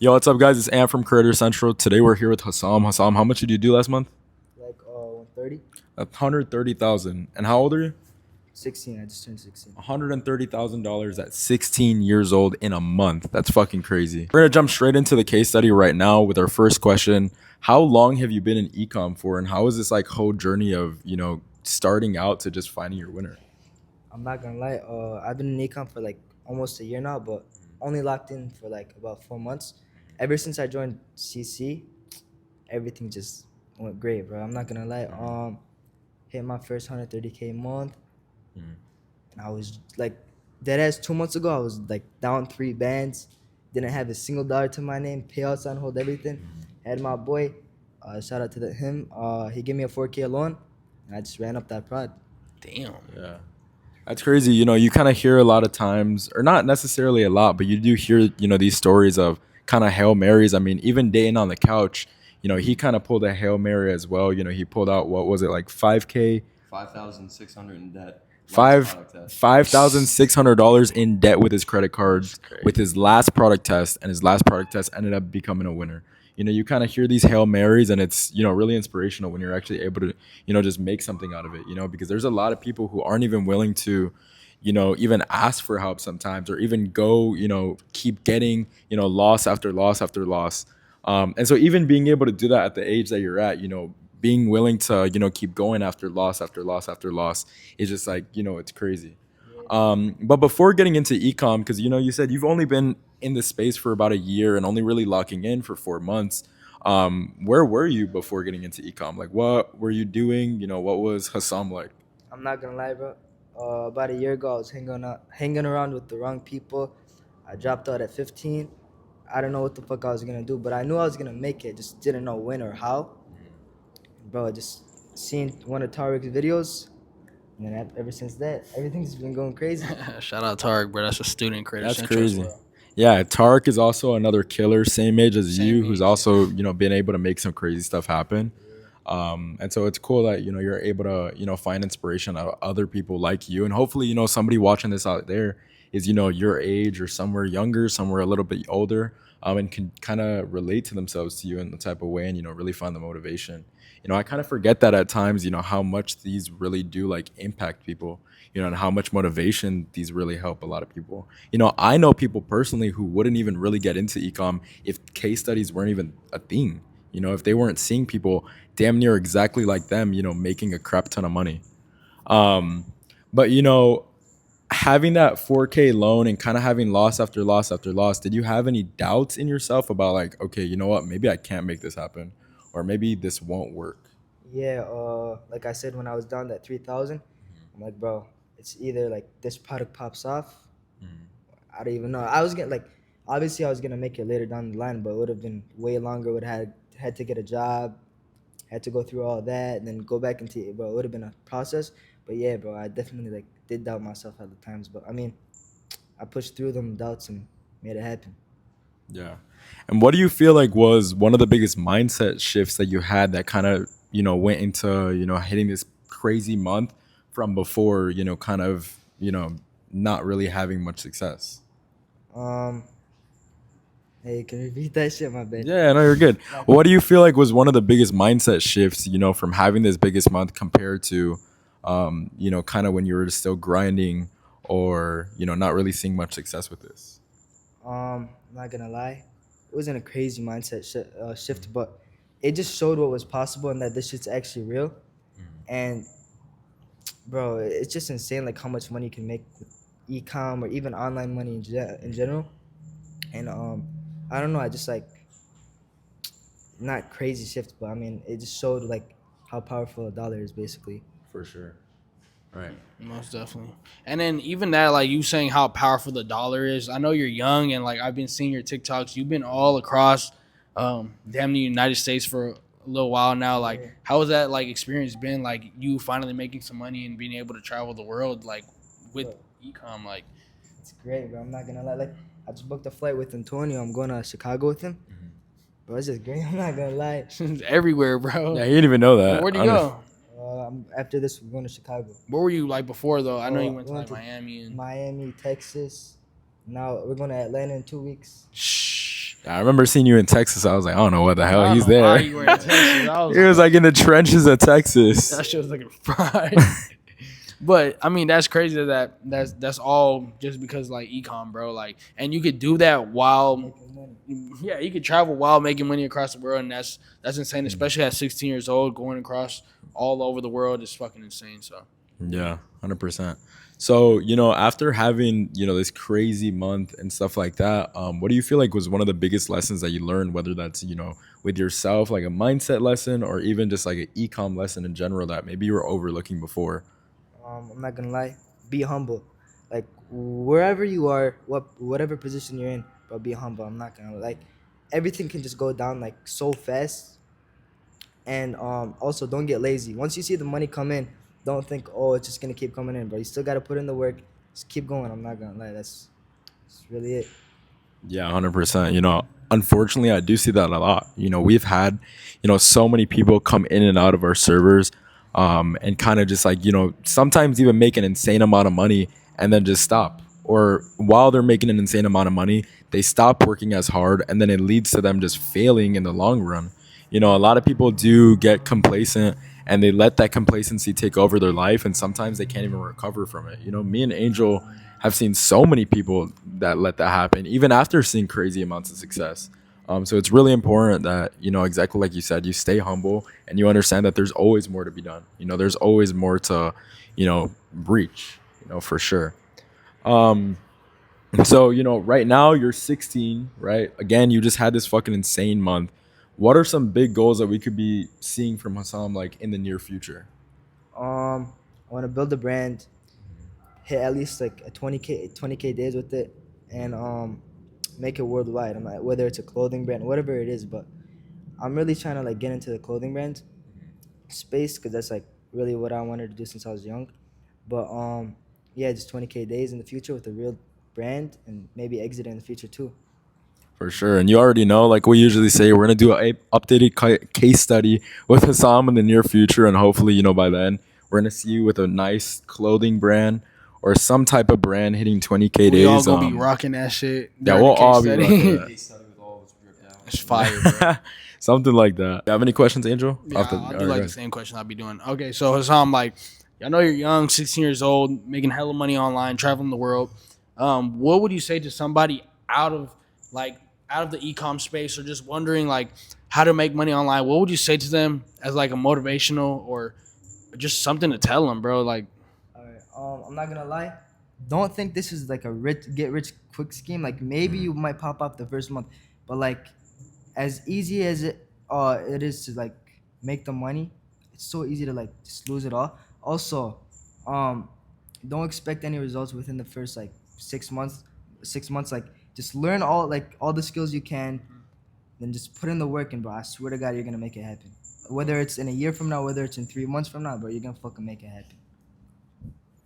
Yo, what's up, guys? It's Ant from Creator Central. Today we're here with Husam. Husam, how much did you do last month? Like 130, 130,000. And how old are you? 16. I just turned 16. $130,000 at 16 years old in a month. That's fucking crazy. We're gonna jump straight into the case study right now with our first question. How long have you been in ecom for, and how is this like whole journey of starting out to just finding your winner? I'm not gonna lie. I've been in econ for like almost a year now, but only locked in for like about 4 months. Ever since I joined CC, everything just went great, bro. I'm not gonna lie. Hit my first 130K month, and I was like, dead as 2 months ago. I was like down 3 bands, didn't have a single dollar to my name, payouts on hold, everything. Had my boy, shout out to him. He gave me a 4K loan, and I just ran up that prod. Damn. Yeah. That's crazy. You kind of hear a lot of times, or not necessarily a lot, but you do hear, these stories of kind of Hail Marys. I mean, even Dayton on the couch, he kind of pulled a Hail Mary as well. He pulled out, what was it, like 5K? 5,600 in debt. Five Last product test. $5,600 in debt with his credit cards That's crazy. with his last product test, and his last product test ended up becoming a winner. You kind of hear these Hail Marys, and it's really inspirational when you're actually able to just make something out of it. Because there's a lot of people who aren't even willing to even ask for help sometimes, or even go keep getting loss after loss after loss. And so even being able to do that at the age that you're at, being willing to keep going after loss after loss after loss is just like it's crazy. But before getting into ecom, because you said you've only been in this space for about a year and only really locking in for 4 months. Where were you before getting into ecom? Like, what were you doing? What was Hassam like? I'm not gonna lie, bro. About a year ago, I was hanging around with the wrong people. I dropped out at 15. I don't know what the fuck I was gonna do, but I knew I was gonna make it. Just didn't know when or how. Bro, just seen one of Tariq's videos, and then ever since that, everything's been going crazy. Shout out Tarek, bro. That's a student Creator That's Central as crazy. well. Yeah, Tark is also another killer, same age as Same you, who's age. also been able to make some crazy stuff happen. And so it's cool that you're able to find inspiration out of other people like you, and hopefully somebody watching this out there is your age or somewhere younger, somewhere a little bit older, and can kind of relate to themselves to you in the type of way, and really find the motivation. I kind of forget that at times, how much these really do like impact people, and how much motivation these really help a lot of people. I know people personally who wouldn't even really get into ecom if case studies weren't even a thing. If they weren't seeing people damn near exactly like them, making a crap ton of money. Um, but having that 4K loan and kind of having loss after loss after loss, did you have any doubts in yourself about like, okay, you know what, maybe I can't make this happen, or maybe this won't work? Yeah, like I said, when I was down that 3,000, I'm like, bro, it's either like this product pops off. I don't even know. I was gonna like, obviously, I was gonna make it later down the line, but it would have been way longer. Would have had to get a job, had to go through all that, and then go back into it, bro. It would have been a process. But yeah, bro, I definitely like did doubt myself at the times. But I mean, I pushed through them doubts and made it happen. Yeah. And what do you feel like was one of the biggest mindset shifts that you had that kind of, went into, hitting this crazy month from before, kind of, not really having much success? Um, hey, can you repeat that shit, my bad? Yeah, no, you're good. What do you feel like was one of the biggest mindset shifts, from having this biggest month compared to, kind of when you were still grinding or, not really seeing much success with this? I'm not gonna lie, it wasn't a crazy mindset shift, but it just showed what was possible and that this shit's actually real. And bro, it's just insane like how much money you can make with e-com or even online money in general. And I don't know, I just like not crazy shift, but I mean it just showed like how powerful a dollar is basically. For sure. Right. Most definitely. And then even that, like you saying how powerful the dollar is. I know you're young, and like I've been seeing your TikToks. You've been all across, damn the United States for a little while now. Like, Yeah. how has that like experience been? Like you finally making some money and being able to travel the world, like with Bro, ecom. Like, it's great, bro. I'm not gonna lie. Like I just booked a flight with Antonio. I'm going to Chicago with him. Bro, it's just great. I'm not gonna lie. everywhere, bro. Yeah, he didn't even know that. Where'd you honest- go? After this, we're going to Chicago. Where were you like before though? I know you We went to like Miami and Miami, Texas. Now we're going to Atlanta in 2 weeks. shh. I remember seeing you in Texas. I was like, I don't know what the hell I don't he's know why there. you were in Texas. I was He was like in the trenches of Texas. that shit was looking fried. But I mean, that's crazy that's all just because like ecom, bro. Like, and you could do that while, yeah, you could travel while making money across the world, and that's insane. Especially at 16 years old, going across all over the world is fucking insane. So Yeah, 100%. So, after having, this crazy month and stuff like that, what do you feel like was one of the biggest lessons that you learned, whether that's, with yourself, like a mindset lesson, or even just like an ecom lesson in general that maybe you were overlooking before? I'm not gonna lie. Be humble. Like wherever you are, whatever position you're in, but be humble. I'm not gonna like. Everything can just go down like so fast, and also don't get lazy. Once you see the money come in, don't think, oh, it's just gonna keep coming in. But you still gotta put in the work. Just keep going. I'm not gonna lie. That's really it. Yeah, 100%. Unfortunately, I do see that a lot. We've had, so many people come in and out of our servers, and kind of just like, sometimes even make an insane amount of money and then just stop. Or while they're making an insane amount of money, they stop working as hard, and then it leads to them just failing in the long run. A lot of people do get complacent, and they let that complacency take over their life, and sometimes they can't even recover from it. Me and Angel have seen so many people that let that happen, even after seeing crazy amounts of success. So it's really important that, exactly like you said, you stay humble and you understand that there's always more to be done. There's always more to, reach, for sure. Um, so, right now you're 16, right? Again, you just had this fucking insane month. What are some big goals that we could be seeing from Hassam like in the near future? I want to build a brand, hit at least like a 20k days with it, and make it worldwide. I'm like, whether it's a clothing brand, whatever it is, but I'm really trying to like get into the clothing brand space because that's like really what I wanted to do since I was young. But yeah, just 20k days in the future with a real brand and maybe exit in the future too. For sure. And you already know, like we usually say, we're going to do a updated case study with Hassam in the near future. And hopefully, by then, we're going to see you with a nice clothing brand or some type of brand hitting 20K we all days. gonna be rocking that shit. Yeah, During we'll the case all be study. rocking that. Case study with all of us dripped out. It's fire, bro. Something like that. You have any questions, Angel? Yeah, Off the- I'll all do right, like go the ahead. same question I'll be doing. Okay, so Hassam, like, I know you're young, 16 years old, making hella money online, traveling the world. What would you say to somebody out of like out of the ecom space or just wondering like how to make money online? What would you say to them as like a motivational or just something to tell them, bro? Like, All right. I'm not gonna lie. Don't think this is like a get rich quick scheme. Like maybe you might pop up the first month, but like as easy as it is to like make the money, it's so easy to like just lose it all. Also, um, don't expect any results within the first like 6 months. 6 months, like just learn all the skills you can, then just put in the work, and bro, I swear to God, you're gonna make it happen. Whether it's in a year from now, whether it's in 3 months from now, bro, you're gonna fucking make it happen.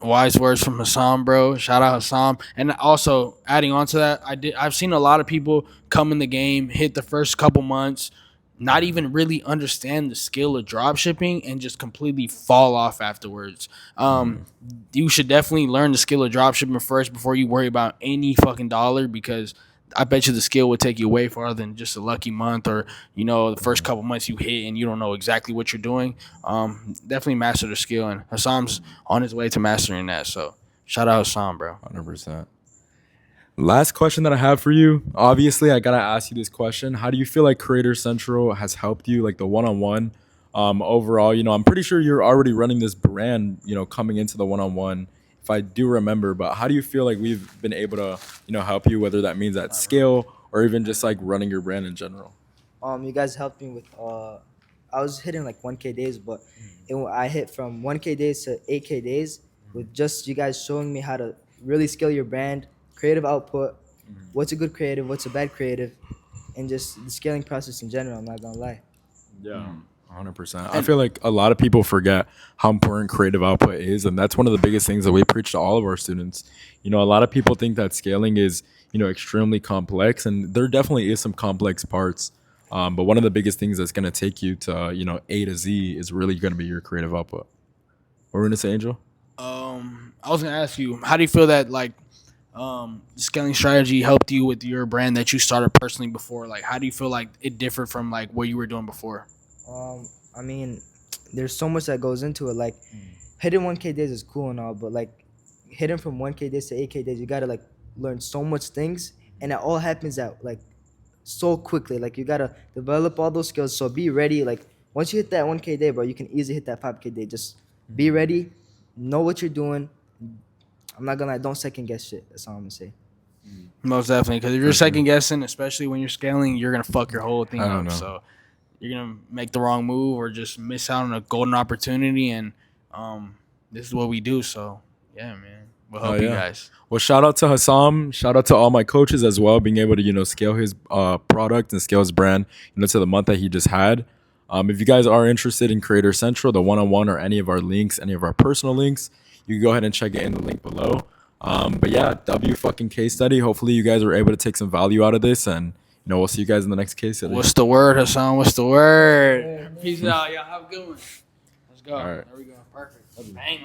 wise words from Hassam, bro. Shout out Hassam. And also adding on to that, I've seen a lot of people come in the game, hit the first couple months, not even really understand the skill of drop shipping and just completely fall off afterwards. You should definitely learn the skill of drop shipping first before you worry about any fucking dollar because I bet you the skill would take you way farther than just a lucky month or, the first couple months you hit and you don't know exactly what you're doing. Definitely master the skill, and Hassam's on his way to mastering that. So shout out Hassam, bro. 100%. Last question that I have for you. Obviously, I gotta ask you this question. How do you feel like Creator Central has helped you, like the one-on-one? Overall, I'm pretty sure you're already running this brand, coming into the one-on-one, if I do remember. But how do you feel like we've been able to, help you, whether that means at scale or even just like running your brand in general? You guys helped me with I was hitting like 1k days, but I hit from 1k days to 8k days with just you guys showing me how to really scale your brand, creative output, what's a good creative, what's a bad creative, and just the scaling process in general. I'm not gonna lie. Yeah. 100%. I feel like a lot of people forget how important creative output is, and that's one of the biggest things that we preach to all of our students. A lot of people think that scaling is, extremely complex, and there definitely is some complex parts. But one of the biggest things that's going to take you to, A to Z is really going to be your creative output. What were we going to say, Angel? I was gonna ask you, how do you feel that like scaling strategy helped you with your brand that you started personally before? Like, how do you feel like it differed from like what you were doing before? I mean, there's so much that goes into it. Like hitting 1K days is cool and all, but like hitting from 1K days to 8K days, you gotta like learn so much things, and it all happens at like so quickly. Like you gotta develop all those skills. So be ready. Like once you hit that 1K day, bro, you can easily hit that 5K day. Just be ready. Know what you're doing. I'm not gonna lie, don't second guess shit. That's all I'm gonna say. Most definitely, because if you're second guessing, especially when you're scaling, you're gonna fuck your whole thing I don't up. know. So you're gonna make the wrong move or just miss out on a golden opportunity. And this is what we do. So yeah, man, we'll help you guys. Well, shout out to Husam. Shout out to all my coaches as well, being able to scale his product and scale his brand to the month that he just had. If you guys are interested in Creator Central, the one-on-one or any of our links, any of our personal links, you can go ahead and check it in the link below. But yeah, W fucking case study. Hopefully you guys are able to take some value out of this, and we'll see you guys in the next case study. What's the word, Husam? What's the word? Peace out, y'all. Have a good one. Let's go. All right. There we go. Perfect. Bang.